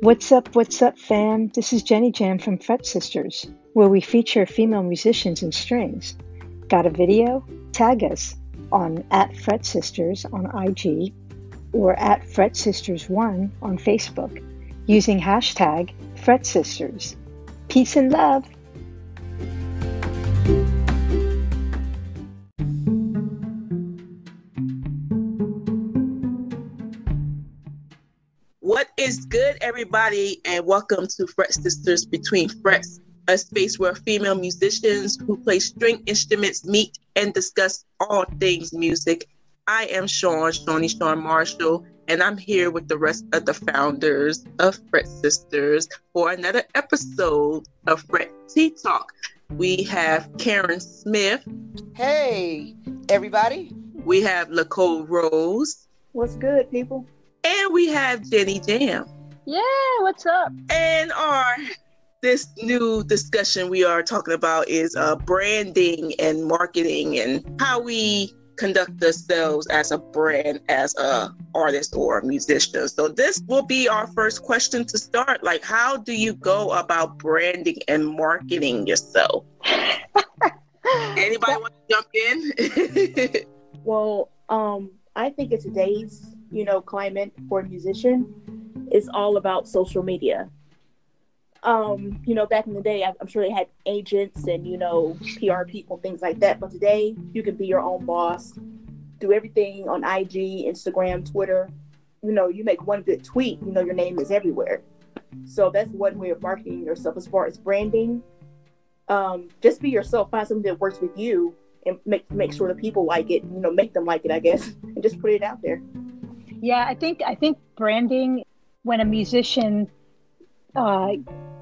What's up, fam? This is Jenny Jam from Fretsisters, where we feature female musicians and strings. Got a video? Tag us on @Fretsisters on IG or @Fretsisters1 on Facebook using hashtag Fretsisters. Peace and love. What is good, everybody, and welcome to Fretsisters Between Frets, a space where female musicians who play string instruments meet and discuss all things music. I am Shawn Marshall, and I'm here with the rest of the founders of Fretsisters for another episode of Fret Tea Talk. We have Karen Smith. Hey, everybody. We have Nicole Rose. What's good, people? And we have Jenny Jam. Yeah, what's up? And this new discussion we are talking about is branding and marketing and how we conduct ourselves as a brand, as a artist or a musician. So this will be our first question to start. Like, how do you go about branding and marketing yourself? Anybody want to jump in? Well, I think in today's climate for a musician is all about social media. Back in the day, I'm sure they had agents and, PR people, things like that. But today you can be your own boss, do everything on IG, Instagram, Twitter. You make one good tweet, your name is everywhere. So that's one way of marketing yourself. As far as branding, just be yourself, find something that works with you and make sure that people like it, make them like it, I guess, and just put it out there. Yeah, I think branding, when a musician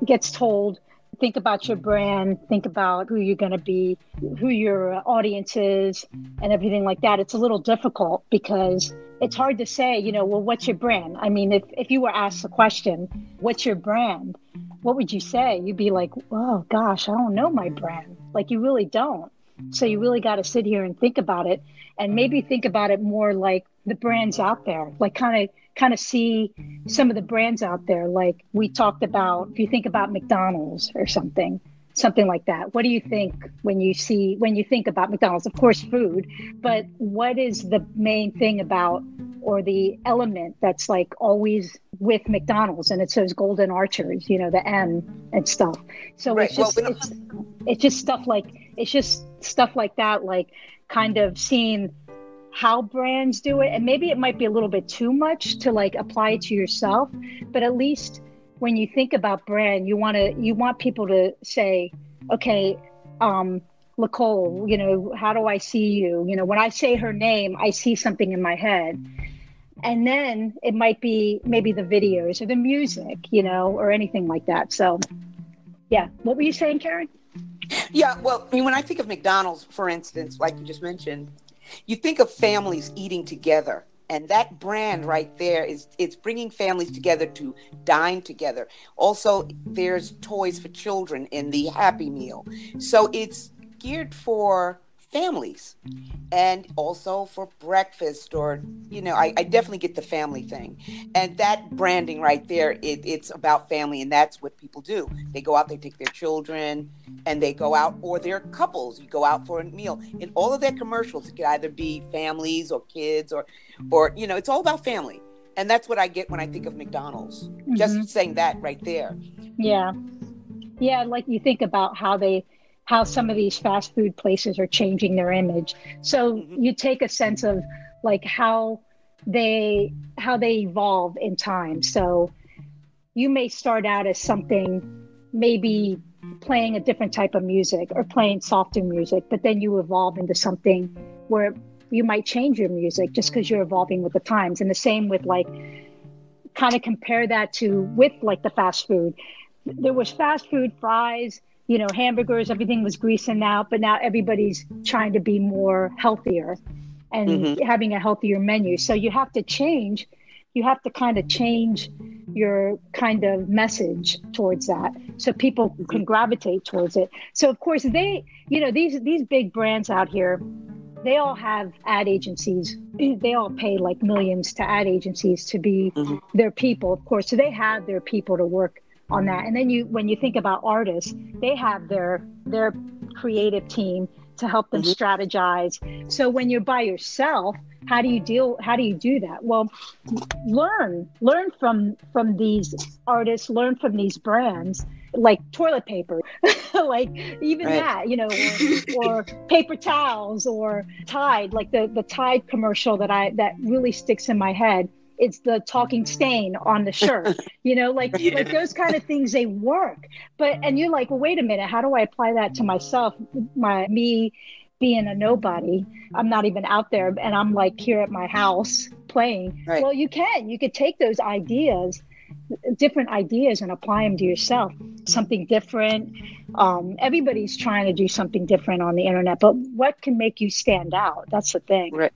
gets told, think about your brand, think about who you're going to be, who your audience is, and everything like that, it's a little difficult because it's hard to say, well, what's your brand? I mean, if you were asked the question, what's your brand? What would you say? You'd be like, oh, gosh, I don't know my brand. Like, you really don't. So you really got to sit here and think about it, and maybe think about it more like the brands out there, like kind of see some of the brands out there. Like we talked about, if you think about McDonald's or something like that. What do you think when you think about McDonald's? Of course, food, but what is the main thing about, or the element that's like always with McDonald's? And it says Golden Archers, the M and stuff. So right. It's just stuff like that, like kind of seeing how brands do it. And maybe it might be a little bit too much to like apply it to yourself, but at least when you think about brand, you want people to say, okay, Nicole, how do I see you? When I say her name, I see something in my head. And then it might be maybe the videos or the music, or anything like that. So yeah. What were you saying, Karen? Yeah, well, when I think of McDonald's, for instance, like you just mentioned, you think of families eating together. And that brand right there it's bringing families together to dine together. Also, there's toys for children in the Happy Meal. So it's geared for families and also for breakfast, or I definitely get the family thing. And that branding right there, it's about family, and that's what people do. They go out, they take their children, and they go out, or they're couples, you go out for a meal. In all of their commercials, it could either be families or kids or it's all about family. And that's what I get when I think of McDonald's. Mm-hmm. Just saying that right there. Yeah, like you think about how some of these fast food places are changing their image. So you take a sense of like how they evolve in time. So you may start out as something, maybe playing a different type of music or playing softer music, but then you evolve into something where you might change your music just because you're evolving with the times. And the same with like, kind of compare that to with like the fast food. There was fast food, fries, hamburgers, everything was greasing out, but now everybody's trying to be more healthier and having a healthier menu. So you have to change your kind of message towards that so people can gravitate towards it. So of course these big brands out here, they all have ad agencies. They all pay like millions to ad agencies to be their people, of course. So they have their people to work on that. And then when you think about artists, they have their creative team to help them strategize. So when you're by yourself, how do you do that? Well, learn from these artists, learn from these brands, like toilet paper, like even Right. that, or paper towels, or Tide, like the Tide commercial that really sticks in my head. It's the talking stain on the shirt, like those kind of things, they work. And you're like, well, wait a minute, how do I apply that to myself? Me being a nobody, I'm not even out there, and I'm like here at my house playing. Right. Well, you could take those ideas, different ideas, and apply them to yourself. Something different. Everybody's trying to do something different on the internet, but what can make you stand out? That's the thing. Right.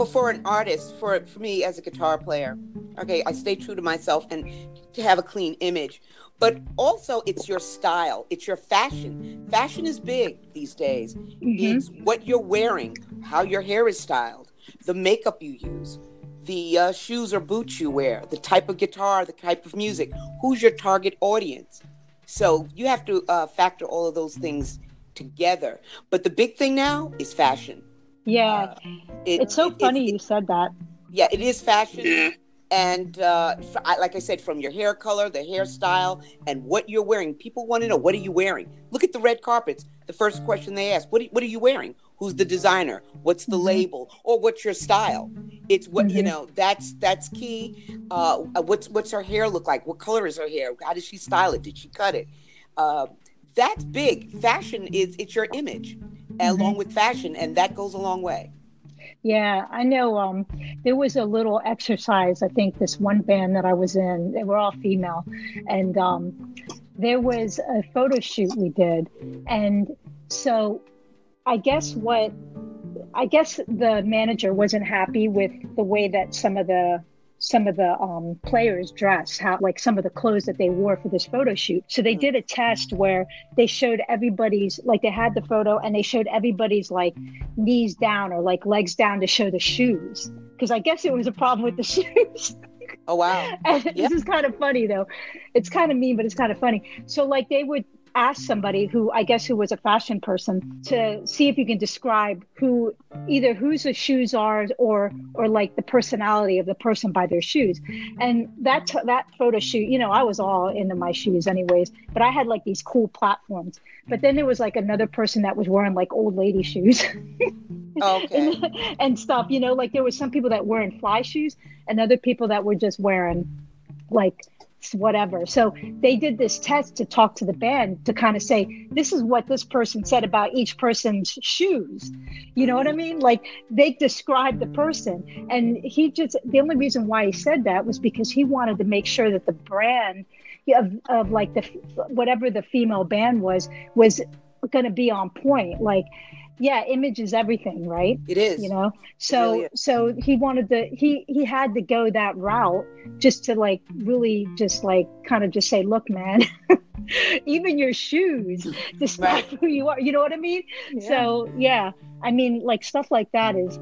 For an artist, for me as a guitar player, okay, I stay true to myself and to have a clean image. But also, it's your style, it's your fashion. Fashion is big these days. It's what you're wearing, how your hair is styled, the makeup you use, the shoes or boots you wear, the type of guitar, the type of music, who's your target audience. So you have to factor all of those things together. But the big thing now is fashion. Yeah, it's so funny you said that. Yeah, it is fashion. Yeah. And like I said, from your hair color, the hairstyle, and what you're wearing. People want to know, what are you wearing? Look at the red carpets. The first question they ask, what are you wearing? Who's the designer? What's the label? Or what's your style? It's what, that's key. What's her hair look like? What color is her hair? How does she style it? Did she cut it? That's big. Fashion it's your image along with fashion, and that goes a long way. Yeah, I know. There was a little exercise. I think this one band that I was in, they were all female, and there was a photo shoot we did. And so I guess the manager wasn't happy with the way that some of the players dress, how, like, some of the clothes that they wore for this photo shoot. So they did a test where they showed everybody's, like, they had the photo and they showed everybody's like knees down or like legs down to show the shoes, because I guess it was a problem with the shoes. Oh, wow. And this is kind of funny though. It's kind of mean, but it's kind of funny. So like they would ask somebody who was a fashion person to see if you can describe either whose the shoes are or like the personality of the person by their shoes. And that photo shoot, I was all into my shoes anyways, but I had like these cool platforms. But then there was like another person that was wearing like old lady shoes. Okay. and stuff, like there was some people that were in fly shoes and other people that were just wearing like whatever. So they did this test to talk to the band to kind of say, this is what this person said about each person's shoes. You know what I mean? Like they described the person, and the only reason why he said that was because he wanted to make sure that the brand of like whatever the female band was going to be on point. Like, yeah, image is everything, right? It is. So really is. So he wanted he had to go that route just to like really just like kind of just say, look, man, even your shoes describe who you are. You know what I mean? Yeah. So yeah, I mean, like stuff like that is,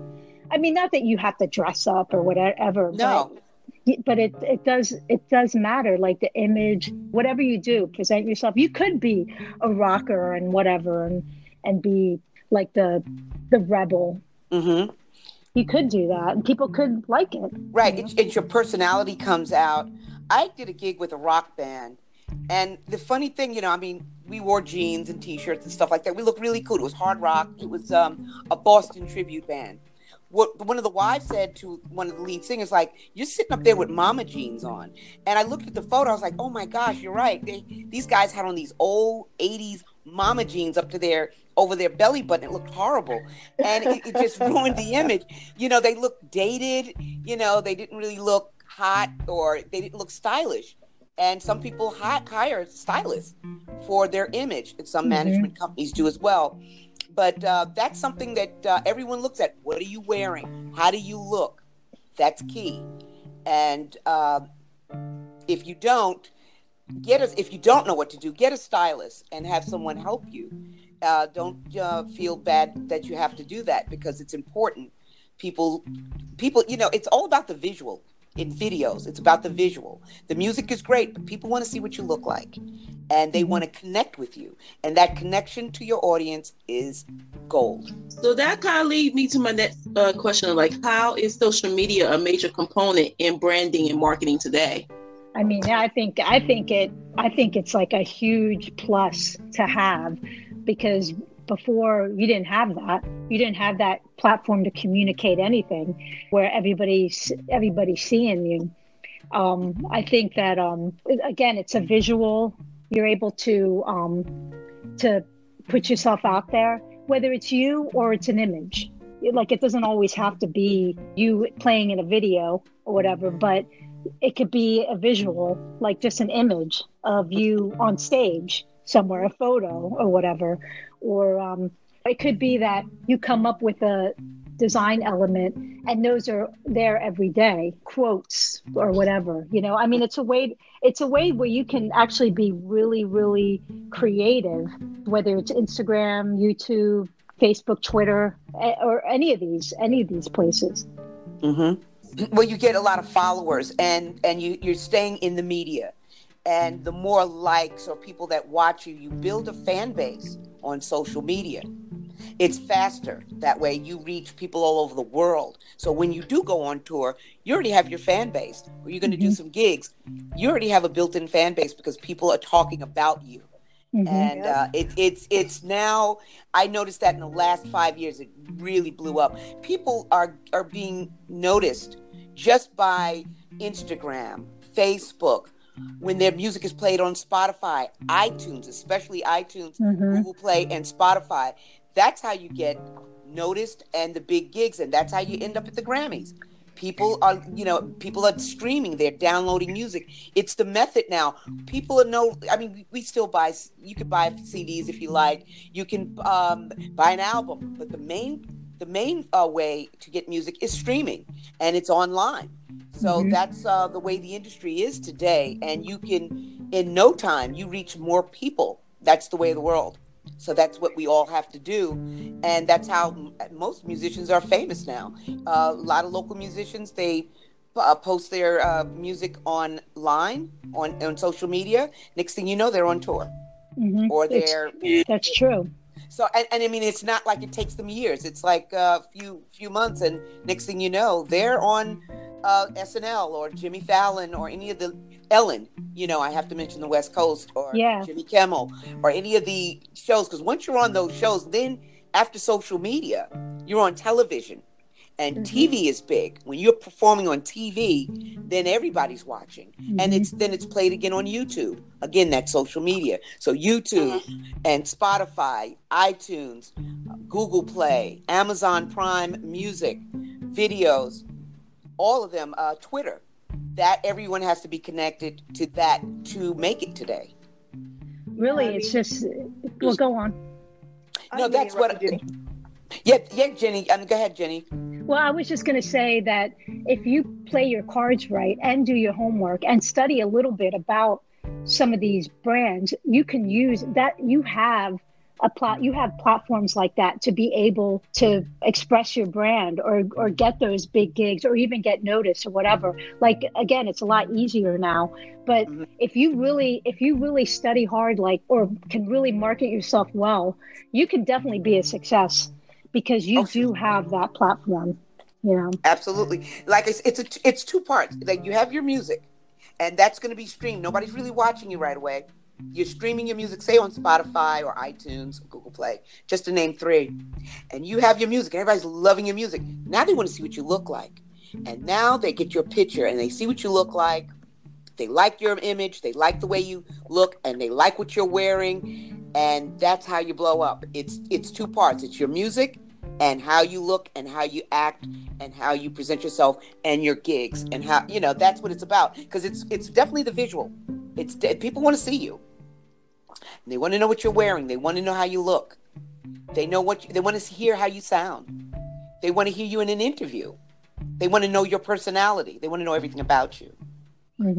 I mean, not that you have to dress up or whatever. No. But it does matter, like the image, whatever you do, present yourself. You could be a rocker and whatever and be like the rebel. You could do that and people could like it. Right. It's your personality comes out. I did a gig with a rock band, and the funny thing, I mean, we wore jeans and t-shirts and stuff like that. We looked really cool. It was hard rock. It was a Boston tribute band. What one of the wives said to one of the lead singers, like, you're sitting up there with mama jeans on. And I looked at the photo. I was like, oh my gosh, you're right. These guys had on these old 80s mama jeans up to over their belly button. It looked horrible. And it just ruined the image. They looked dated. They didn't really look hot, or they didn't look stylish. And some people hire stylists for their image. And some management companies do as well. But that's something that everyone looks at. What are you wearing? How do you look? That's key. And if you don't know what to do, get a stylist and have someone help you. Don't feel bad that you have to do that, because it's important. People, it's all about the visual in videos. It's about the visual. The music is great, but people want to see what you look like, and they want to connect with you. And that connection to your audience is gold. So that kind of leads me to my next question: like, how is social media a major component in branding and marketing today? I mean, I think it's like a huge plus to have, because before you didn't have that. You didn't have that platform to communicate anything where everybody's seeing you. I think that again, it's a visual. You're able to put yourself out there, whether it's you or it's an image. Like, it doesn't always have to be you playing in a video or whatever, but it could be a visual, like just an image of you on stage somewhere, a photo or whatever. Or it could be that you come up with a design element and those are there every day, quotes or whatever. I mean, it's a way where you can actually be really, really creative, whether it's Instagram, YouTube, Facebook, Twitter, or any of these places. Well, you get a lot of followers, and you're staying in the media, and the more likes or people that watch you build a fan base on social media. It's faster that way. You reach people all over the world. So when you do go on tour, you already have your fan base. Or you're going to do some gigs, you already have a built-in fan base because people are talking about you. And it's now, I noticed that in the last 5 years, it really blew up. People are being noticed just by Instagram, Facebook, when their music is played on Spotify, iTunes, especially iTunes, Google Play, and Spotify. That's how you get noticed and the big gigs, and that's how you end up at the Grammys. People are streaming, they're downloading music. It's the method now. People we still you could buy CDs if you like. You can buy an album, but the main way to get music is streaming, and it's online. So that's the way the industry is today. And you can, in no time, you reach more people. That's the way of the world. So that's what we all have to do. And that's how most musicians are famous now. A lot of local musicians, they post their music online, on social media. Next thing you know, they're on tour. Or That's true. So, and I mean, it's not like it takes them years. It's like a few months, and next thing you know, they're on SNL or Jimmy Fallon or any of the Ellen. I have to mention the West Coast, or Jimmy Kimmel, or any of the shows. Because once you're on those shows, then after social media, you're on television, and TV is big. When you're performing on TV, then everybody's watching, and it's played again on YouTube. Again, that's social media. So YouTube and Spotify, iTunes, Google Play, Amazon Prime Music, videos, all of them, Twitter. That everyone has to be connected to that to make it today. Really, it's just. Well, go on. No, that's what. Jenny. Yeah, Jenny. Go ahead, Jenny. Well, I was just going to say that if you play your cards right and do your homework and study a little bit about some of these brands, you can use that. You have platforms like that to be able to express your brand or get those big gigs or even get noticed or whatever. Like, again, it's a lot easier now. But if you really study hard, or can really market yourself well, you can definitely be a success. Because you do have that platform, Absolutely. Like it's two parts. Like, you have your music, and that's going to be streamed. Nobody's really watching you right away. You're streaming your music, say on Spotify or iTunes or Google Play, just to name 3. And you have your music. Everybody's loving your music. Now they want to see what you look like. And now they get your picture and they see what you look like. They like your image. They like the way you look, and they like what you're wearing. And that's how you blow up. It's two parts. It's your music and how you look and how you act and how you present yourself and your gigs and how, that's what it's about. Because it's definitely the visual. People want to see you. And they want to know what you're wearing. They want to know how you look. They want to hear how you sound. They want to hear you in an interview. They want to know your personality. They want to know everything about you.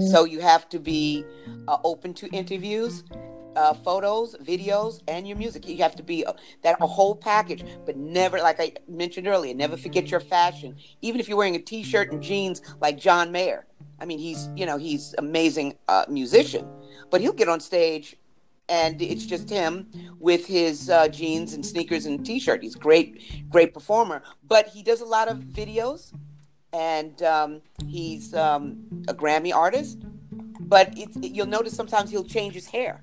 So you have to be open to interviews. photos, videos, and your music. You have to be a whole package, but never, like I mentioned earlier, never forget your fashion. Even if you're wearing a t-shirt and jeans like John Mayer. I mean, he's amazing musician, but he'll get on stage and it's just him with his jeans and sneakers and t-shirt. He's great performer, but he does a lot of videos, and he's a Grammy artist. But you'll notice sometimes he'll change his hair,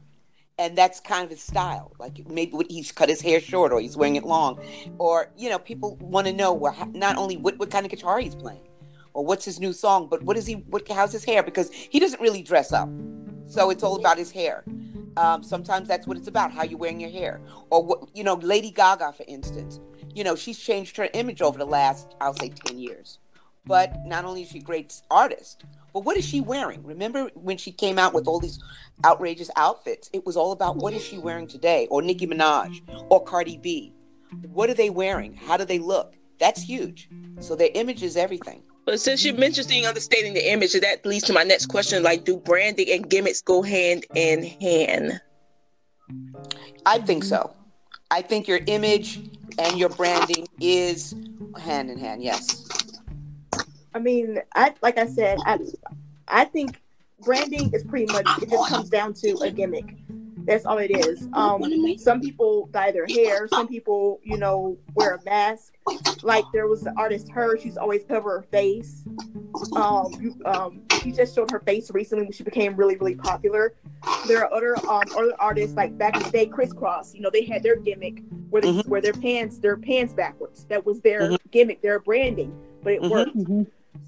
and that's kind of his style. Like maybe he's cut his hair short, or he's wearing it long, or people want to know not only what kind of guitar he's playing, or what's his new song, but how's his hair, because he doesn't really dress up, so it's all about his hair. Sometimes that's what it's about, how you're wearing your hair, or Lady Gaga, for instance. She's changed her image over the last, I'll say, 10 years. But not only is she a great artist, but what is she wearing? Remember when she came out with all these outrageous outfits? It was all about what is she wearing today, or Nicki Minaj, or Cardi B. What are they wearing? How do they look? That's huge. So their image is everything. But since you mentioned understanding the image, that leads to my next question. Like, do branding and gimmicks go hand in hand? I think so. I think your image and your branding is hand in hand. Yes. I mean, like I said, I think branding is pretty much, it just comes down to a gimmick. That's all it is. Some people dye their hair. Some people, wear a mask. Like there was the artist Her. She's always cover her face. She just showed her face recently when she became really, really popular. There are other artists like back in the day, Crisscross. They had their gimmick where they wear their pants backwards. That was their gimmick, their branding, but it worked.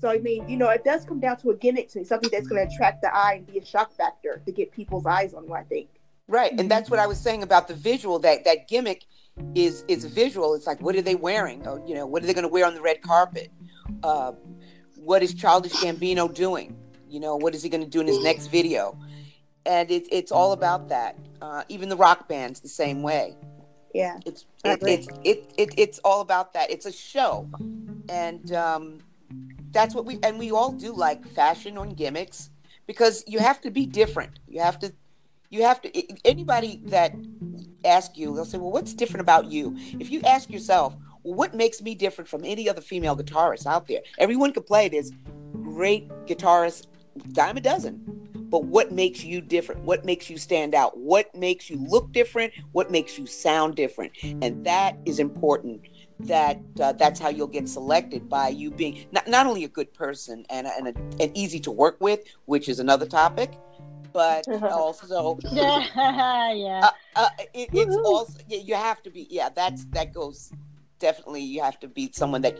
So I mean, it does come down to a gimmick, to something that's going to attract the eye and be a shock factor to get people's eyes on you, I think. Right, and that's what I was saying about the visual. That gimmick is visual. It's like, what are they wearing? Or, what are they going to wear on the red carpet? What is Childish Gambino doing? What is he going to do in his next video? And it's all about that. Even the rock bands the same way. Yeah, it's all about that. It's a show, and that's what we all do, like fashion on gimmicks, because you have to be different. You have to. Anybody that asks you, they'll say, well, what's different about you? If you ask yourself, well, what makes me different from any other female guitarist out there? Everyone could play this great guitarist, dime a dozen. But what makes you different? What makes you stand out? What makes you look different? What makes you sound different? And that is important. That's how you'll get selected, by you being not only a good person and easy to work with, which is another topic, but also it's also, you have to be, that goes definitely. You have to be someone that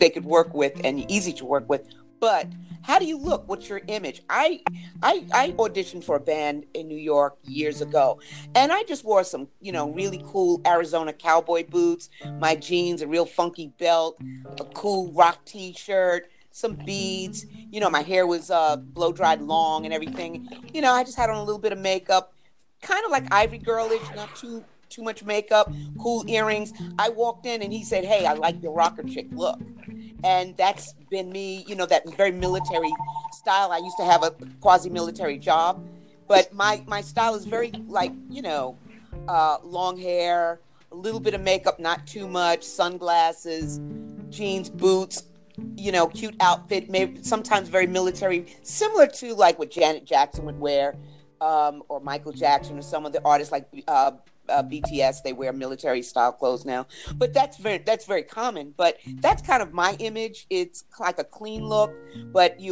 they could work with and easy to work with. But how do you look? What's your image? I auditioned for a band in New York years ago, and I just wore some really cool Arizona cowboy boots, my jeans, a real funky belt, a cool rock t-shirt, some beads. My hair was blow dried long and everything. I just had on a little bit of makeup, kind of like Ivory Girlish, not too much makeup, cool earrings. I walked in and he said, "Hey, I like your rocker chick look." And that's been me, that very military style. I used to have a quasi-military job, but my style is very long hair, a little bit of makeup, not too much, sunglasses, jeans, boots, cute outfit, maybe sometimes very military, similar to like what Janet Jackson would wear, or Michael Jackson, or some of the artists like BTS. They wear military style clothes now, but that's very common. But that's kind of my image. It's like a clean look, but I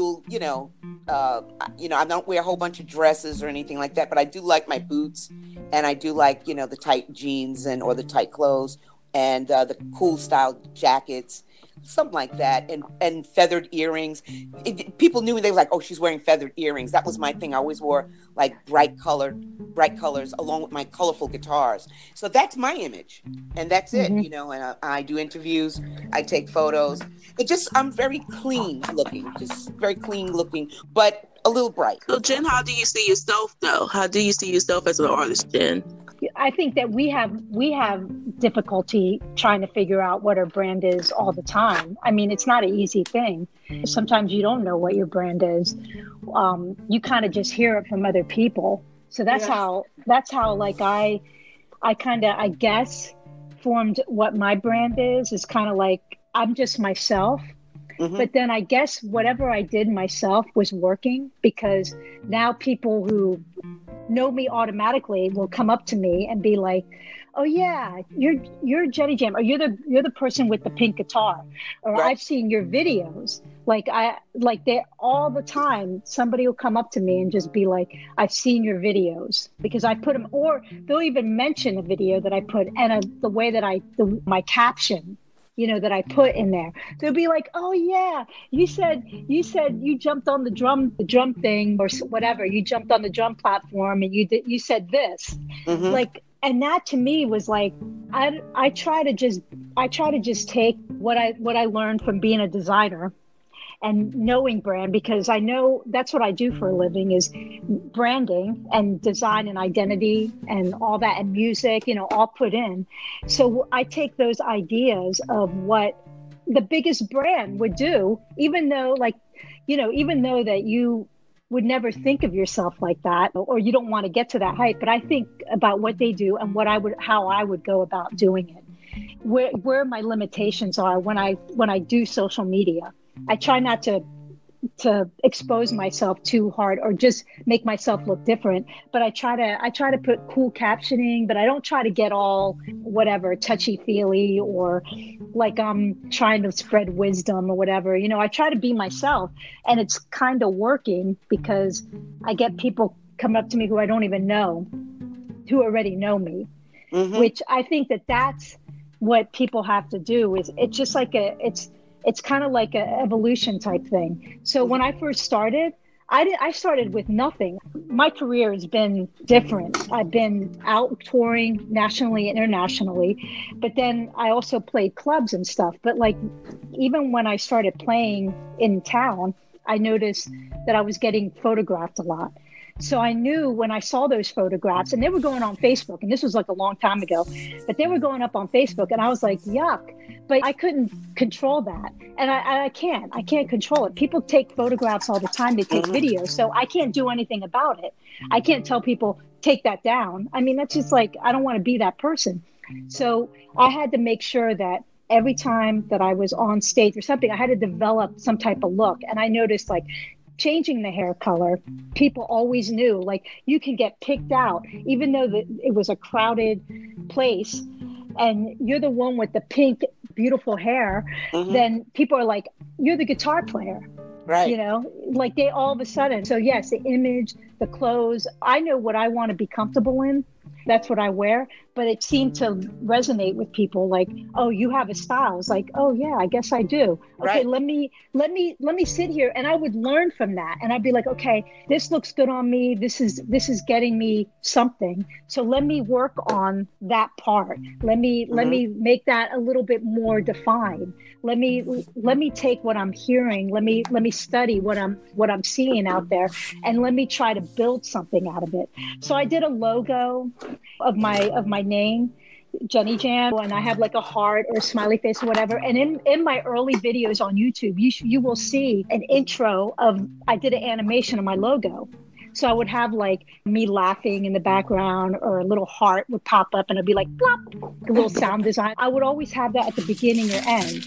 don't wear a whole bunch of dresses or anything like that. But I do like my boots, and I do like the tight jeans or the tight clothes, and the cool style jackets, something like that, and feathered earrings. People knew, they were like, "Oh, she's wearing feathered earrings." That was my thing. I always wore like bright colors along with my colorful guitars. So that's my image, and that's it. And I do interviews, I take photos. I'm very clean looking, but a little bright. So Jen, how do you see yourself though? How do you see yourself as an artist, Jen? I think that we have difficulty trying to figure out what our brand is all the time. I mean, it's not an easy thing. Sometimes you don't know what your brand is. You kind of just hear it from other people. So that's how like I kind of, I guess, formed what my brand is kind of like I'm just myself. But then I guess whatever I did myself was working, because now people who know me automatically will come up to me and be like, "Oh yeah, you're Jenny Jam, or you're the person with the pink guitar, or Right. I've seen your videos." Like they all the time, somebody will come up to me and just be like, "I've seen your videos," because I put them, or they'll even mention a video that I put, and the way that my caption, that I put in there. They'll be like, "Oh yeah, you said you jumped on the drum thing or whatever. You jumped on the drum platform and you said this." Like, and that to me was like, I try to just take what I learned from being a designer and knowing brand, because I know that's what I do for a living, is branding and design and identity and all that, and music, all put in. So I take those ideas of what the biggest brand would do, even though that you would never think of yourself like that, or you don't want to get to that height. But I think about what they do and how I would go about doing it, where my limitations are when I do social media. I try not to expose myself too hard or just make myself look different, but I try to put cool captioning, but I don't try to get all whatever touchy feely or like I'm trying to spread wisdom or whatever. I try to be myself, and it's kind of working, because I get people come up to me who I don't even know, who already know me, which I think that's what people have to do. Is it's just like it's kind of like an evolution type thing. So when I first started, I started with nothing. My career has been different. I've been out touring nationally and internationally, but then I also played clubs and stuff. But like, even when I started playing in town, I noticed that I was getting photographed a lot. So I knew when I saw those photographs, and they were going on Facebook, and this was like a long time ago, but they were going up on Facebook, and I was like, yuck. But I couldn't control that. And I can't control it. People take photographs all the time. They take videos. So I can't do anything about it. I can't tell people, take that down. I mean, that's just like, I don't want to be that person. So I had to make sure that every time that I was on stage or something, I had to develop some type of look. And I noticed, like, changing the hair color, people always knew, like, you can get picked out, even though it was a crowded place and you're the one with the pink, beautiful hair, then people are like, you're the guitar player. Right. Like they all of a sudden. So yes, the image, the clothes, I know what I want to be comfortable in. That's what I wear. But it seemed to resonate with people, like, oh, you have a style. It's like, oh yeah, I guess I do. Okay, right. let me sit here, and I would learn from that. And I'd be like, okay, this looks good on me. This is getting me something. So let me work on that part. Let me make that a little bit more defined. Let me take what I'm hearing. Let me study what I'm seeing out there, and let me try to build something out of it. So I did a logo of my name, Jenny Jam, and I have like a heart or a smiley face or whatever. And in my early videos on YouTube, you will see an intro of, I did an animation of my logo. So I would have like me laughing in the background, or a little heart would pop up and it'd be like plop, a little sound design. I would always have that at the beginning or end.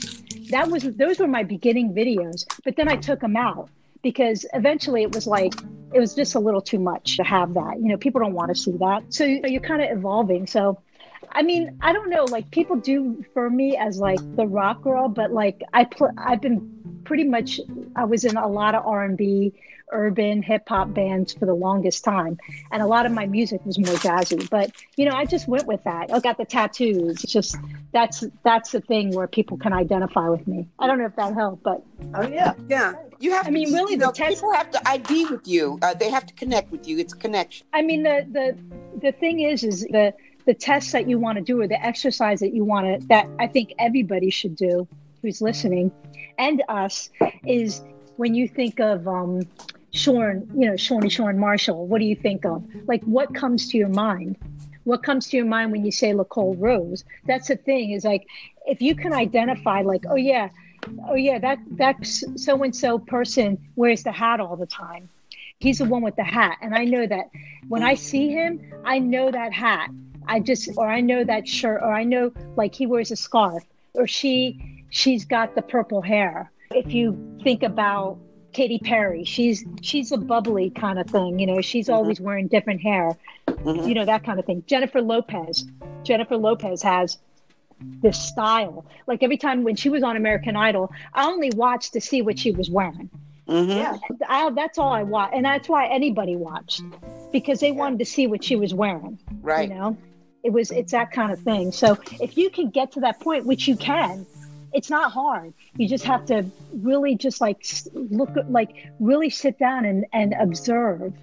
Those were my beginning videos, but then I took them out, because eventually it was just a little too much to have that. People don't want to see that. So you're kind of evolving. So, I mean, I don't know, like, people do refer me as like the rock girl, but like I've been pretty much, I was in a lot of R&B, urban hip hop bands for the longest time. And a lot of my music was more jazzy, but I just went with that. I got the tattoos. It's just, that's the thing where people can identify with me. I don't know if that helped, but. Oh yeah. Yeah. You have. I mean, really, people have to ID with you. They have to connect with you. It's a connection. I mean, the thing is the tests that you want to do, or the exercise that you want to, that I think everybody should do who's listening, and us, is when you think of Shorty Marshall, what do you think of? Like, what comes to your mind? What comes to your mind when you say Nicole Rose? That's the thing, is like, if you can identify, like, oh yeah, that so-and-so person wears the hat all the time. He's the one with the hat. And I know that when I see him, I know that hat. Or I know that shirt, or I know like he wears a scarf, or she's got the purple hair. If you think about Katy Perry, she's a bubbly kind of thing, you know, she's always wearing different hair, you know, that kind of thing. Jennifer Lopez has this style. Like every time when she was on American Idol, I only watched to see what she was wearing. Yeah. That's all I watched. And that's why anybody watched, because they wanted to see what she was wearing. Right. You know, it's that kind of thing. So if you can get to that point, which you can, it's not hard. You just have to really just like really sit down and observe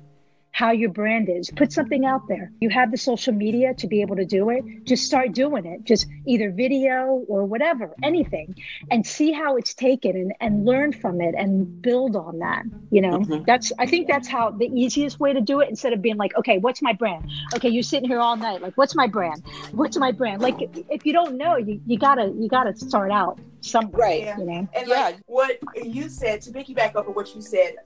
how your brand is. Put something out there. You have the social media to be able to do it. Just start doing it. Just either video or whatever, anything, and see how it's taken and learn from it and build on that. You know, I think that's how the easiest way to do it, instead of being like, okay, what's my brand? Okay, you're sitting here all night. Like, what's my brand? What's my brand? Like, if you don't know, you gotta start out somewhere. Right. Yeah. You know? And like what you said, to piggyback off of what you said,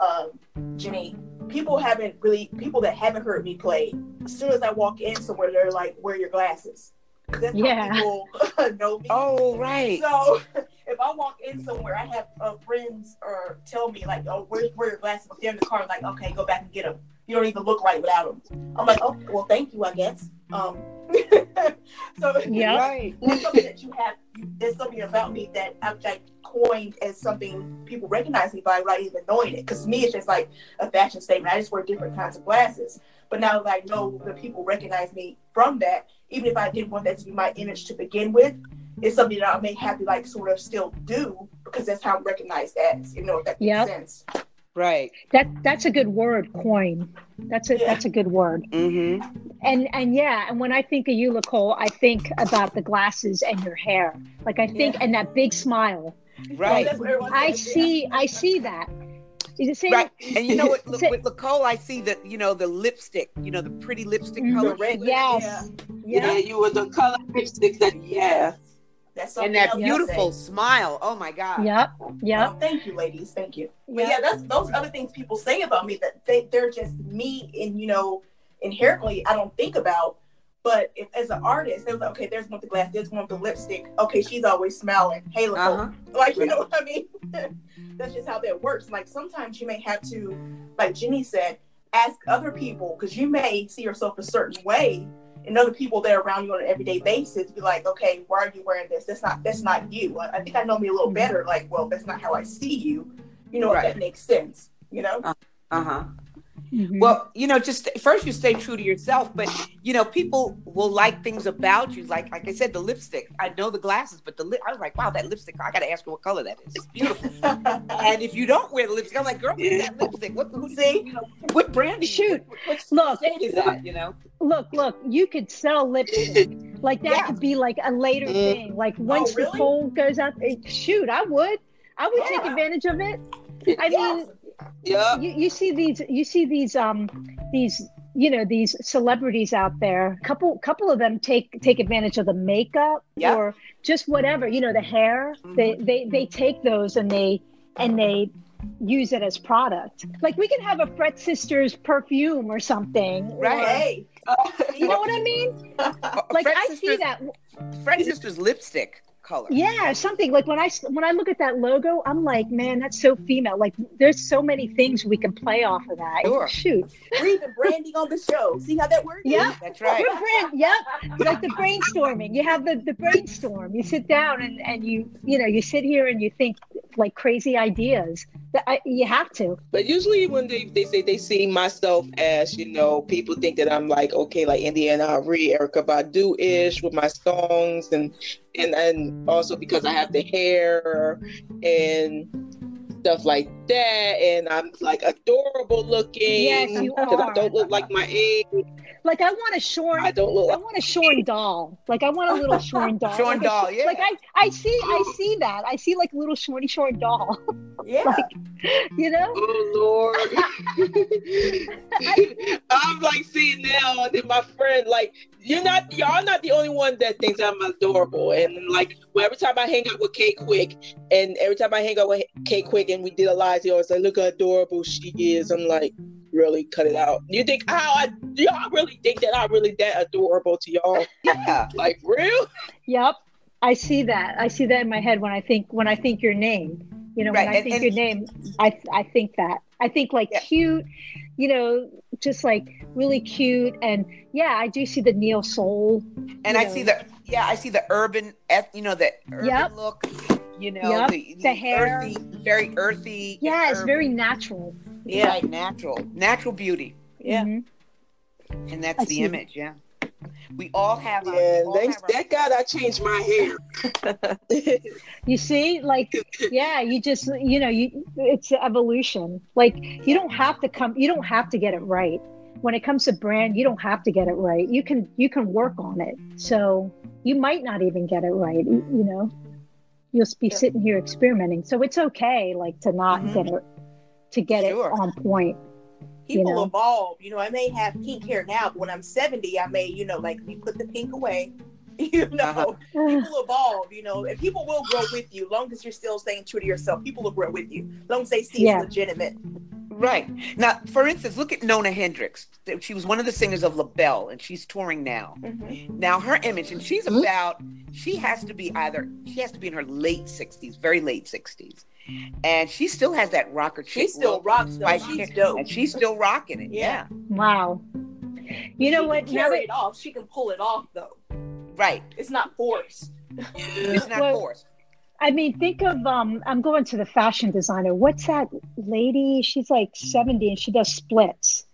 Jenny, people that haven't heard me play, as soon as I walk in somewhere, they're like, wear your glasses. That's how people know me. Oh, right. So if I walk in somewhere, I have friends or tell me like, oh, wear your glasses. If they're in the car, like, okay, go back and get them. You don't even look right without them. I'm like, oh, well, thank you, I guess. So Right. That's something that you have. There's something about me that I've like coined as something people recognize me by without even knowing it. Because to me, it's just like a fashion statement. I just wear different kinds of glasses. But now that I know that people recognize me from that, even if I didn't want that to be my image to begin with, it's something that I may have to like sort of still do because that's how I'm recognized as. You know, if that makes sense. Right. That's a good word, coin. That's a good word. Mm-hmm. And when I think of you, Nicole, I think about the glasses and your hair. Like I think, and that big smile. Right. I see that. Is it saying? Right. And you know what? With Nicole, I see the lipstick. You know, the pretty lipstick color. Red, yes. Yeah, you were the color lipstick that And that beautiful smile. Oh my God. Yep. Oh, thank you, ladies. Thank you. But that's those other things people say about me that they're just me, and inherently I don't think about. But if, as an artist, they was like, okay, there's one with the glass, there's one with the lipstick. Okay, she's always smiling. Hey, look, like you know what I mean? That's just how that works. Like sometimes you may have to, like Jenny said, ask other people because you may see yourself a certain way. And other people that are around you on an everyday basis be like, okay, why are you wearing this? That's not you. I think I know me a little better. Like, well, that's not how I see you. You know, if that makes sense, you know? Mm-hmm. Well, just first you stay true to yourself, but people will like things about you. Like I said, the lipstick. I know the glasses, but I was like, wow, that lipstick. I got to ask her what color that is. It's beautiful. And if you don't wear the lipstick, I'm like, girl, where's that lipstick? What brand? Look, is that? Look. You could sell lipstick. Like that could be like a later thing. Like once the cold goes out, I would take advantage of it. I mean. Yeah. You see these celebrities out there. Couple of them take advantage of the makeup or just whatever, the hair. They take those and they use it as product. Like we can have a Fretsisters perfume or something. Right. You know what I mean? Like I see that Fretsisters lipstick color. Yeah, something like when I look at that logo, I'm like, man, that's so female. Like there's so many things we can play off of that. Sure. Shoot. We're even branding on the show. See how that works? Yeah. That's right. Like the brainstorming. You have the brainstorm. You sit down and you sit here and you think like crazy ideas. You have to. But usually when they say they see myself as, people think that I'm like, okay, like Indiana Ari, Erykah Badu-ish with my songs and also because I have the hair and stuff like that, and I'm like adorable looking. Yes, you are. I don't look like my age. Like I want a Shorn. I don't look. I want a Shorn doll. Like I want a little Shorn doll. Shorn doll. Yeah. Like I see that. I see like a little Shorn doll. Yeah. Like, Oh Lord. I'm like seeing now, and then my friend like. Y'all not the only one that thinks I'm adorable. And like every time I hang out with K Quick and we did a live, he always like, look how adorable she is. I'm like, really cut it out. You think do y'all really think that I'm really that adorable to y'all? Yeah. Like real? Yep. I see that. I see that in my head when I think your name. You know, Right. when I think your name, I think that. I think like cute, you know, just like really cute. And yeah, I do see the neo soul. And I see the urban, the urban look, the hair, earthy, very earthy. Yeah, it's very natural. Yeah, right, natural beauty. Yeah. Mm-hmm. And that's the image. Yeah. We all have. Thank God I changed my hair. You see, like, yeah, you just, it's evolution. Like, you don't have to get it right. When it comes to brand, you don't have to get it right. You can work on it. So you might not even get it right. You'll be sitting here experimenting. So it's okay, like, to not get it on point. People evolve. I may have pink hair now, but when I'm 70, I may, like, we put the pink away. People evolve, and people will grow with you, long as you're still staying true to yourself. People will grow with you, long as they see it's legitimate. Right. Now, for instance, look at Nona Hendrix. She was one of the singers of LaBelle, and she's touring now. Mm-hmm. Now, her image, and she has to be in her late 60s, very late 60s. And she still has that rocker chick. She still rocks, though. She's dope. And she's still rocking it. Yeah. Wow. You know what? Carry it off. She can pull it off, though. Right. It's not forced. It's not forced. I mean, think of I'm going to the fashion designer. What's that lady? She's like 70 and she does splits.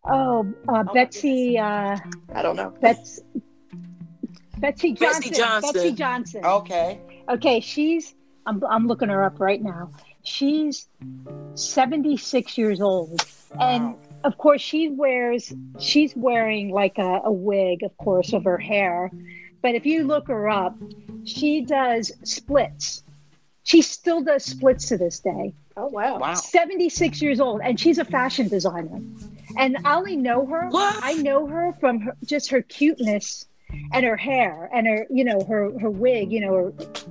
Betsy. I don't know. Betsy Johnson. Betsy Johnson. Okay. I'm looking her up right now. She's 76 years old, and of course she's wearing like a wig, of course, of her hair. But if you look her up, she does splits. She still does splits to this day. Oh, wow. 76 years old, and she's a fashion designer. And I only know her. What? I know her from just her cuteness and her hair and her, her wig,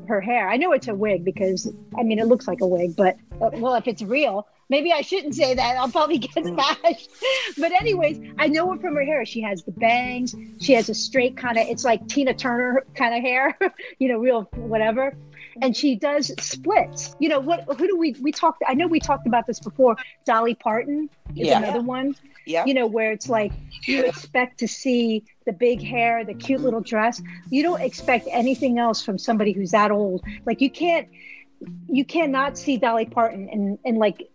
her hair. I know it's a wig because, I mean, it looks like a wig, but, well, if it's real, maybe I shouldn't say that. I'll probably get bashed. But anyways, I know her from her hair. She has the bangs. She has a straight kind of, it's like Tina Turner kind of hair, real whatever. And she does splits. Who do we talked, I know we talked about this before. Dolly Parton is another one. Yeah. Where it's like you expect to see the big hair, the cute little dress. You don't expect anything else from somebody who's that old. Like you cannot see Dolly Parton in like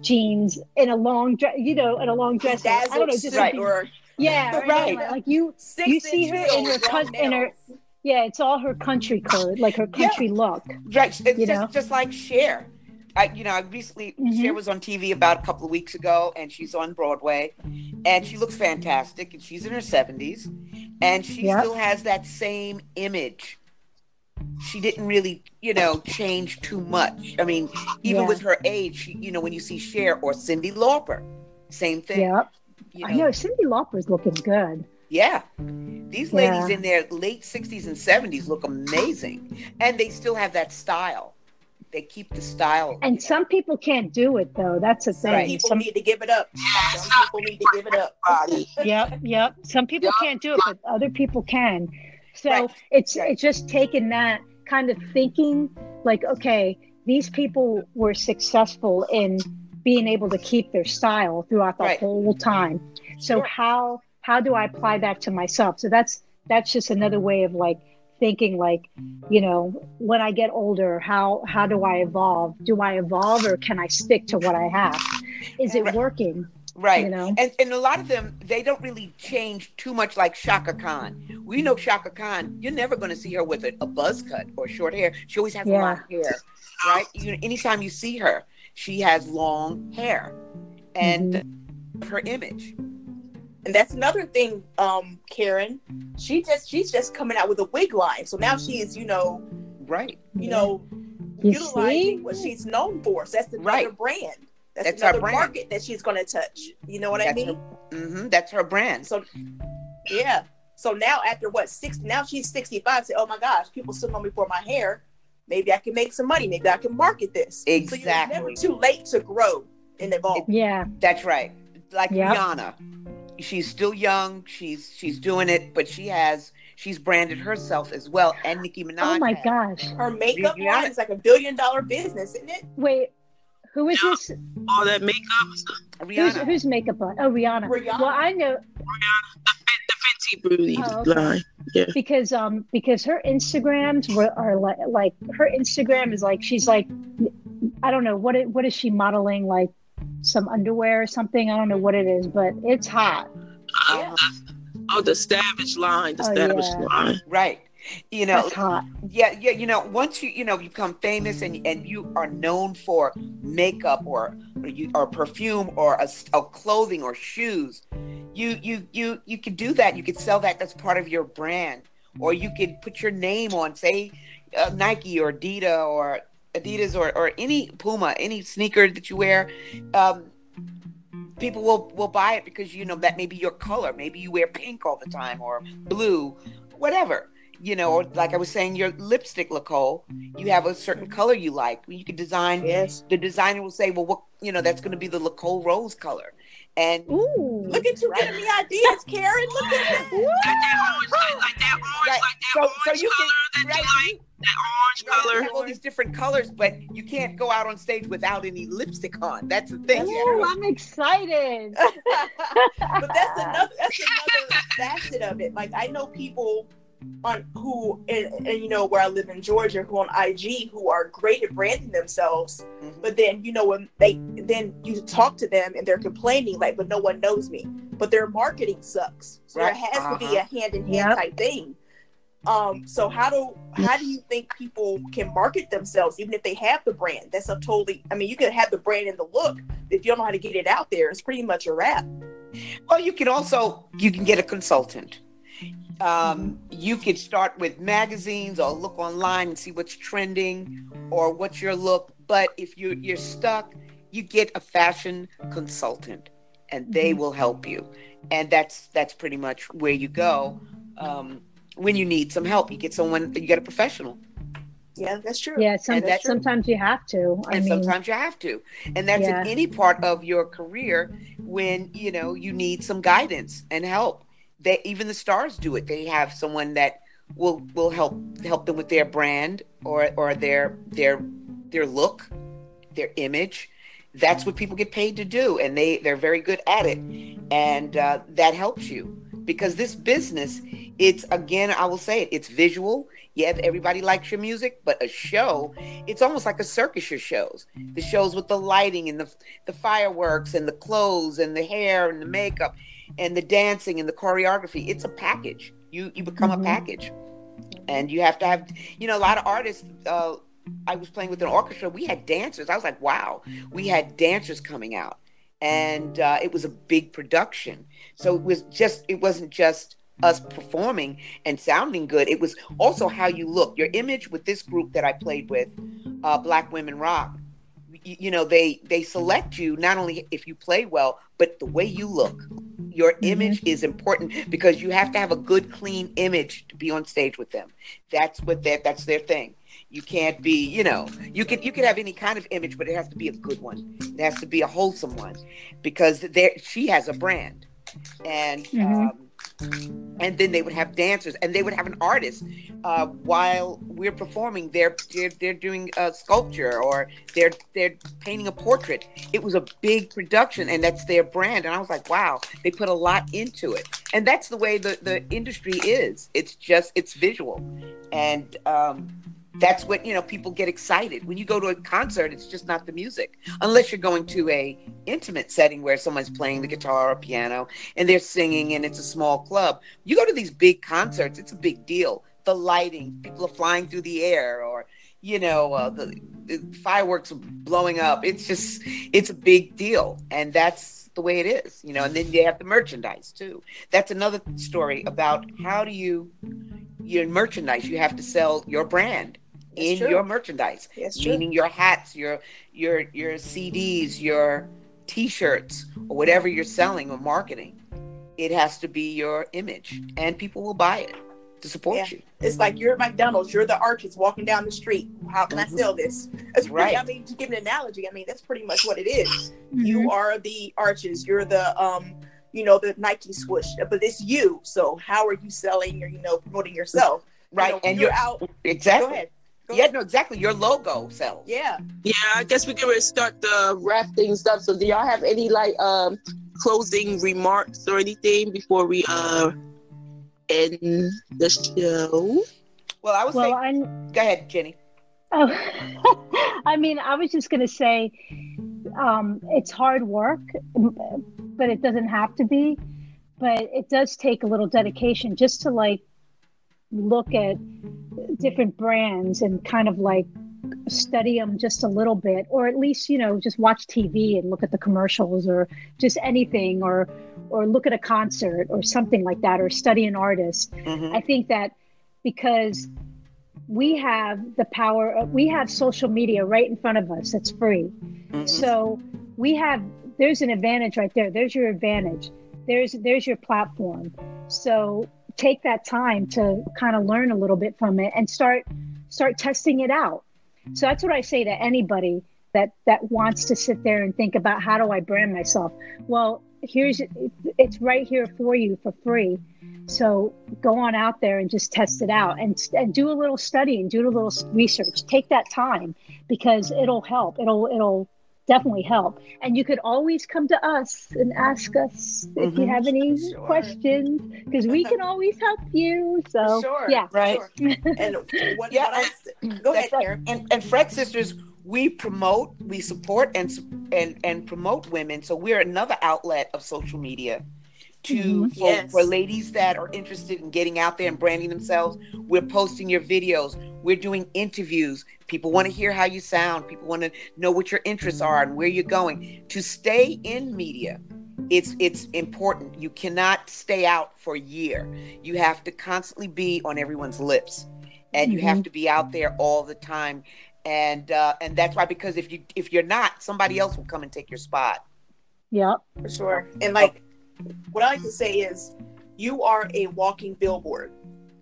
jeans in a long dress, in a long dress. I don't know, just right. Like you see her in her it's all her country code, like her country look. Right. It's just like Cher. I recently, Cher was on TV about a couple of weeks ago, and she's on Broadway, and she looks fantastic, and she's in her 70s, and she still has that same image. She didn't really, change too much. I mean, even with her age, she, when you see Cher or Cyndi Lauper, same thing. Yep. I know, Cyndi Lauper's looking good. Yeah. These ladies in their late 60s and 70s look amazing, and they still have that style. They keep the style. And some people can't do it, though. That's the thing. Some people need to give it up. Yep. Some people can't do it, but other people can. So it's just taking that kind of thinking, like, okay, these people were successful in being able to keep their style throughout the whole time. So how do I apply that to myself? So that's just another way of like thinking, like, when I get older, how do I evolve? Do I evolve, or can I stick to what I have? Is it working? Right. And a lot of them, they don't really change too much, like Shaka Khan. We know Shaka Khan, you're never going to see her with a buzz cut or short hair. She always has long hair, right? Anytime you see her, she has long hair and her image. And that's another thing, Karen. She's just coming out with a wig line. So now she is, utilizing what she's known for. So that's another brand. That's another market that she's going to touch. You know what I mean? That's her brand. So, yeah. So now after now she's 65. Say, oh my gosh, people still know me for my hair. Maybe I can make some money. Maybe I can market this. Exactly. So it's never too late to grow and evolve. Yeah. That's right. like Yep. Rihanna. She's still young. She's doing it, but she's branded herself as well. And Nicki Minaj. Oh my has. gosh. Her makeup Rihanna- line is like $1 billion business, isn't it? Wait, who is this? All that makeup. Rihanna. Who's makeup line? Oh, Rihanna. Rihanna. Well, I know The Fenty Beauty okay. line. Yeah. because her Instagrams are like her Instagram is like she's like I don't know what is she modeling, like some underwear or something. I don't know what it is, but it's hot. Yeah. Oh, the Savage line. The Oh, Savage yeah. line. Right. You know, That's hot. yeah. Once you become famous and you are known for makeup or perfume or a clothing or shoes, you could do that. You could sell that. That's part of your brand, or you could put your name on, say, Nike or Adidas or any Puma, any sneaker that you wear. People will buy it because that may be your color. Maybe you wear pink all the time or blue, whatever. Or like I was saying, your lipstick, Nicole, you have a certain color you like. You could design. Yes. The designer will say, well, what, that's going to be the Nicole Rose color. And Ooh. Look at you giving me ideas, Karen. Look at that. Like that orange you color can, that you like. That orange color. You have all these different colors, but you can't go out on stage without any lipstick on. That's the thing. Ooh, I'm excited. But that's another facet of it. Like, I know people who where I live in Georgia, who on IG, who are great at branding themselves, but then when then you talk to them and they're complaining like, but no one knows me, but their marketing sucks. So there has to be a hand-in-hand type thing. So how do you think people can market themselves even if they have the brand? That's a totally, you can have the brand and the look, if you don't know how to get it out there, it's pretty much a wrap. Well, you can get a consultant. You could start with magazines or look online and see what's trending or what's your look. But if you're stuck, you get a fashion consultant and they will help you. And that's pretty much where you go. When you need some help, you get a professional. Yeah, that's true. Yeah, sometimes you have to. Sometimes you have to. And that's in any part of your career when, you need some guidance and help. Even the stars do it. They have someone that will help them with their brand or their look, their image. That's what people get paid to do, and they're very good at it, and that helps you because this business, I will say it's visual. Yeah, everybody likes your music, but a show, it's almost like a circus. Your shows, the shows with the lighting and the fireworks and the clothes and the hair and the makeup and the dancing and the choreography. It's a package. You become a package, and you have to have, a lot of artists. I was playing with an orchestra. We had dancers. I was like, wow, we had dancers coming out, and it was a big production. So it wasn't just us performing and sounding good. It was also how you look. Your image with this group that I played with, Black Women Rock. They select you not only if you play well, but the way you look. Your image is important because you have to have a good, clean image to be on stage with them. That's their thing. You can't be, you could have any kind of image, but it has to be a good one. It has to be a wholesome one because she has a brand. And then they would have dancers and they would have an artist while we're performing. They're doing a sculpture or they're painting a portrait. It was a big production, and that's their brand. And I was like, wow, they put a lot into it. And that's the way the industry is. It's visual, and that's what people get excited when you go to a concert. It's just not the music, unless you're going to a intimate setting where someone's playing the guitar or piano and they're singing and it's a small club. You go to these big concerts, it's a big deal. The lighting, people are flying through the air, or the fireworks are blowing up. It's a big deal, and that's the way it is. And then you have the merchandise too. That's another story about how do your merchandise. You have to sell your brand. That's true. Your merchandise, meaning your hats, your CDs, your T-shirts, or whatever you're selling or marketing. It has to be your image, and people will buy it. to support you. It's like you're at McDonald's, you're the arches walking down the street. How can I sell this? That's pretty, Right. I mean, to give an analogy, I mean, that's pretty much what it is. You are the arches, you're the the Nike swoosh, but it's you. So how are you selling or promoting yourself? Right. And you're out. Exactly. Go ahead. Yeah, no, exactly. Your logo sells. Yeah. Yeah, I guess we can start the wrap things up. So do y'all have any closing remarks or anything before we end the show? Well, I would say go ahead, Jenny. Oh, I mean, I was just going to say it's hard work, but it doesn't have to be. But it does take a little dedication just to look at different brands and kind of study them just a little bit, or at least just watch TV and look at the commercials, or just anything, or look at a concert or something like that, or study an artist. I think that because we have the power we have social media right in front of us that's free. So there's an advantage right there. There's your advantage. There's your platform. So take that time to kind of learn a little bit from it and start testing it out. So that's what I say to anybody that wants to sit there and think about, how do I brand myself? Well, it's right here for you for free. So go on out there and just test it out and do a little study and do a little research. Take that time, because it'll help. It'll definitely help. And you could always come to us and ask us if you have any questions, because we can always help you. So yeah, right. Sure. And go ahead, Karen. And Fretsisters, we support and promote women. So we're another outlet of social media for ladies that are interested in getting out there and branding themselves. We're posting your videos. We're doing interviews. People want to hear how you sound. People want to know what your interests are and where you're going. To stay in media, it's important. You cannot stay out for a year. You have to constantly be on everyone's lips, and you have to be out there all the time. And that's why, because if you're not, somebody else will come and take your spot. Yeah, for sure. And what I like to say is, you are a walking billboard.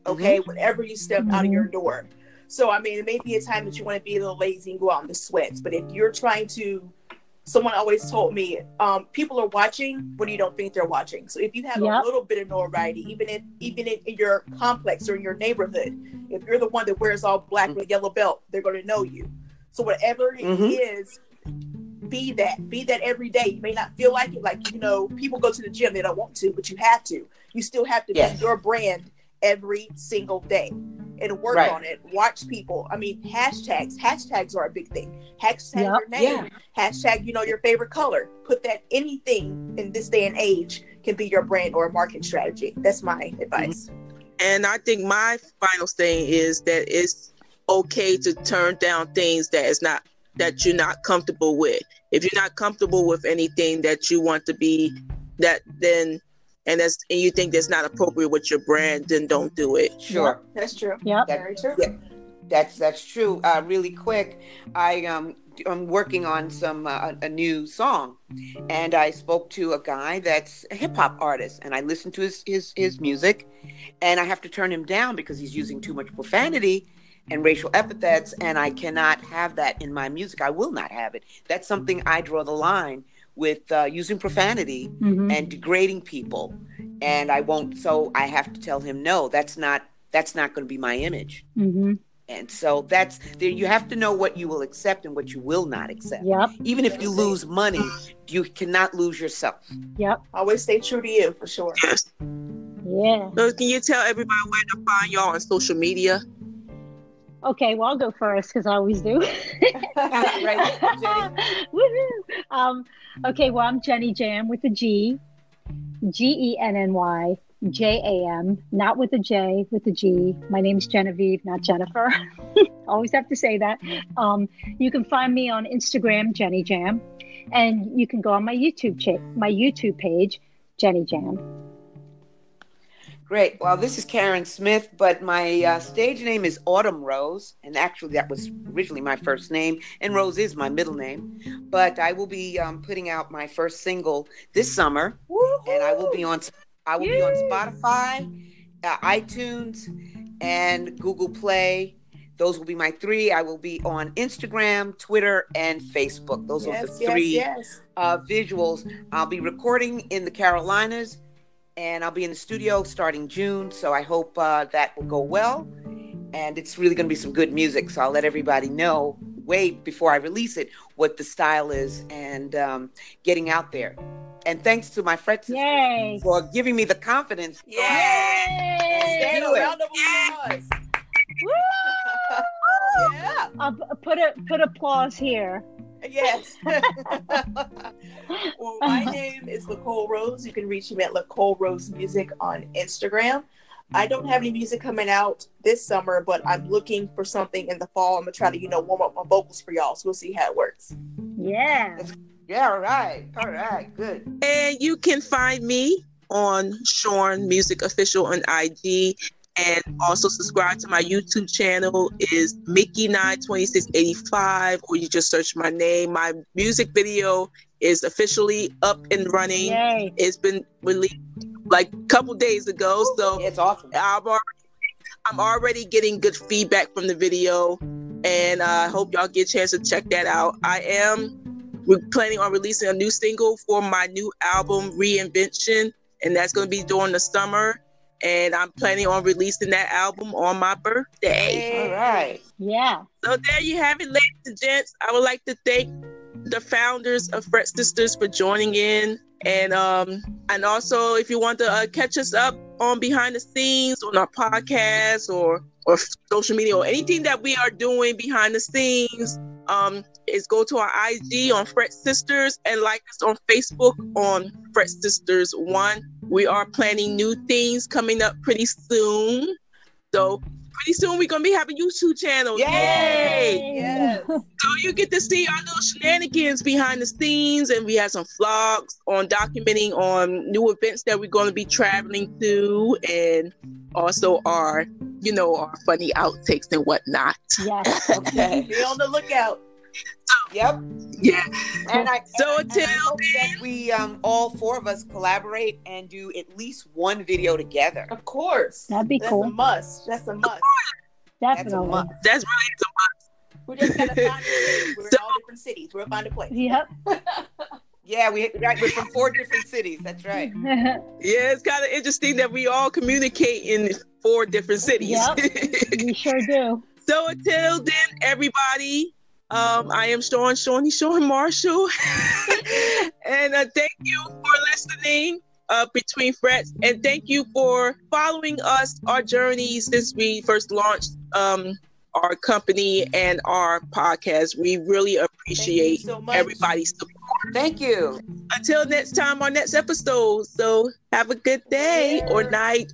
Okay, whenever you step out of your door. So I mean, it may be a time that you want to be a little lazy and go out in the sweats, but if you're trying to, someone always told me, people are watching when you don't think they're watching. So if you have a little bit of notoriety, even in your complex or in your neighborhood, if you're the one that wears all black with a yellow belt, they're going to know you. So whatever it is, be that every day. You may not feel like it. People go to the gym, they don't want to, but you have to. You still have to be your brand every single day and work on it. Watch people. I mean, hashtags are a big thing. Hashtag your name. Hashtag, your favorite color. Put that, anything in this day and age can be your brand or a marketing strategy. That's my advice. And I think my final thing is that it's okay to turn down things that you're not comfortable with. If you're not comfortable with anything that you want to be, and you think that's not appropriate with your brand, then don't do it. Sure, that's true. Yeah, very true. Yeah. That's true. Really quick, I'm working on a new song, and I spoke to a guy that's a hip hop artist, and I listened to his music, and I have to turn him down because he's using too much profanity and racial epithets, and I cannot have that in my music. I will not have it. That's something I draw the line with, using profanity and degrading people, and I won't. So I have to tell him, no, that's not going to be my image. And so that's there. You have to know what you will accept and what you will not accept. Yep. Even if you lose money, you cannot lose yourself. Yep. Always stay true to you, for sure. Yes. Yeah. So can you tell everybody where to find y'all on social media? Okay, well, I'll go first because I always do. Right, Jenny. Woohoo! Okay, well, I'm Jenny Jam with a G, Genny Jam, not with a J, with a G. My name's Genevieve, not Jennifer. Always have to say that. You can find me on Instagram, Jenny Jam, and you can go on my YouTube page, Jenny Jam. Great. Well, this is Karen Smith, but my stage name is Autumn Rose, and actually that was originally my first name, and Rose is my middle name. But I will be putting out my first single this summer, and I will be on Spotify iTunes and Google Play. Those will be my 3. I will be on Instagram, Twitter, and Facebook. Those are the 3 visuals. I'll be recording in the Carolinas, and I'll be in the studio starting June. So I hope that will go well. And it's really going to be some good music. So I'll let everybody know way before I release it what the style is and getting out there. And thanks to my Fretsisters for giving me the confidence. Yay! Stand around of applause. Yeah. Put applause here. Yes. Well, my name is Nicole Rose. You can reach me at Nicole Rose Music on Instagram. I don't have any music coming out this summer, but I'm looking for something in the fall. I'm gonna try to, warm up my vocals for y'all. So we'll see how it works. Yeah. Yeah. All right. Good. And you can find me on Sean Music Official on IG. And also subscribe to my YouTube channel is Mickey92685, or you just search my name. My music video is officially up and running. Yay. It's been released like a couple days ago. So it's awesome. I'm already getting good feedback from the video, and I hope y'all get a chance to check that out. We're planning on releasing a new single for my new album, Reinvention, and that's going to be during the summer. And I'm planning on releasing that album on my birthday. All right. Yeah. So there you have it, ladies and gents. I would like to thank the founders of Fretsisters for joining in. And also, if you want to catch us up on behind the scenes on our podcast or social media or anything that we are doing behind the scenes, is go to our IG on Fretsisters and like us on Facebook on Fretsisters 1. We are planning new things coming up pretty soon. So pretty soon we're going to be having a YouTube channel. Yay! Yes. So you get to see our little shenanigans behind the scenes, and we have some vlogs on documenting on new events that we're going to be traveling to, and also our funny outtakes and whatnot. Yes. Okay. Be on the lookout. Yep. Yeah. And I Until hope that we all 4 of us collaborate and do at least one video together. Of course. That'd be cool. That's a must. Definitely. That's really the We just gotta find a city. We're in all different cities. We'll find a place. Yep. Yeah, we're from 4 different cities. That's right. Yeah, it's kind of interesting that we all communicate in 4 different cities. Yep. We sure do. So until then, everybody, I am Sean Marshall. And thank you for listening Between Frets. And thank you for following us, our journey since we first launched our company and our podcast. We really appreciate everybody's support. Thank you. Until next time, our next episode. So have a good day or night.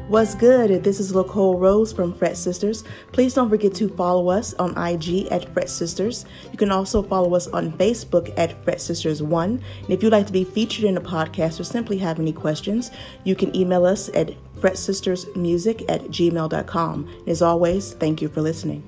What's good? This is Nicole Rose from Fretsisters. Please don't forget to follow us on IG at Fretsisters. You can also follow us on Facebook at Fretsisters1. And if you'd like to be featured in a podcast or simply have any questions, you can email us at fretsistersmusic@gmail.com. And as always, thank you for listening.